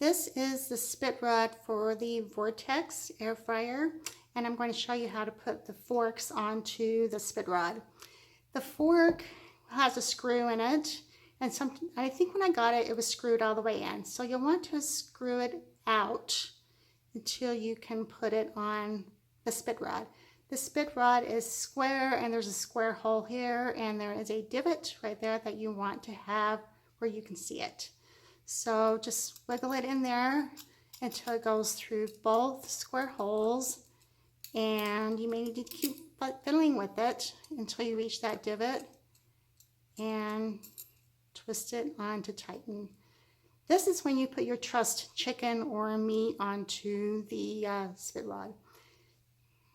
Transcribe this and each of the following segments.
This is the spit rod for the Vortex air fryer, and I'm going to show you how to put the forks onto the spit rod. The fork has a screw in it, and I think when I got it, it was screwed all the way in. So you'll want to screw it out until you can put it on the spit rod. The spit rod is square, and there's a square hole here, and there is a divot right there that you want to have where you can see it. So just wiggle it in there until it goes through both square holes, and you may need to keep fiddling with it until you reach that divot and twist it on to tighten. This is when you put your trussed chicken or meat onto the spit rod.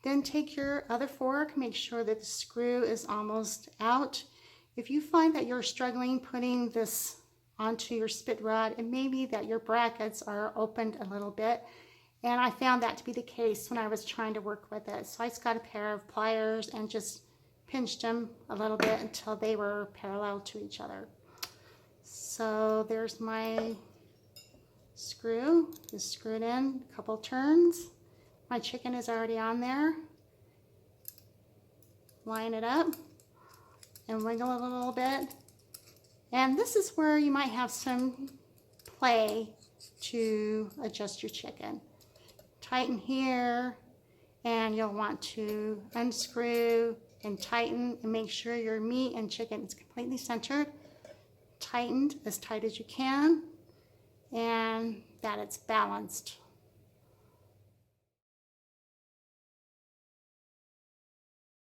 Then take your other fork, make sure that the screw is almost out. If you find that you're struggling putting this onto your spit rod, it may be that your brackets are opened a little bit, and I found that to be the case when I was trying to work with it. So I just got a pair of pliers and just pinched them a little bit until they were parallel to each other. So there's my screw, just screwed in a couple turns. My chicken is already on there. Line it up and wiggle it a little bit. And this is where you might have some play to adjust your chicken. Tighten here, and you'll want to unscrew and tighten and make sure your meat and chicken is completely centered, tightened as tight as you can, and that it's balanced.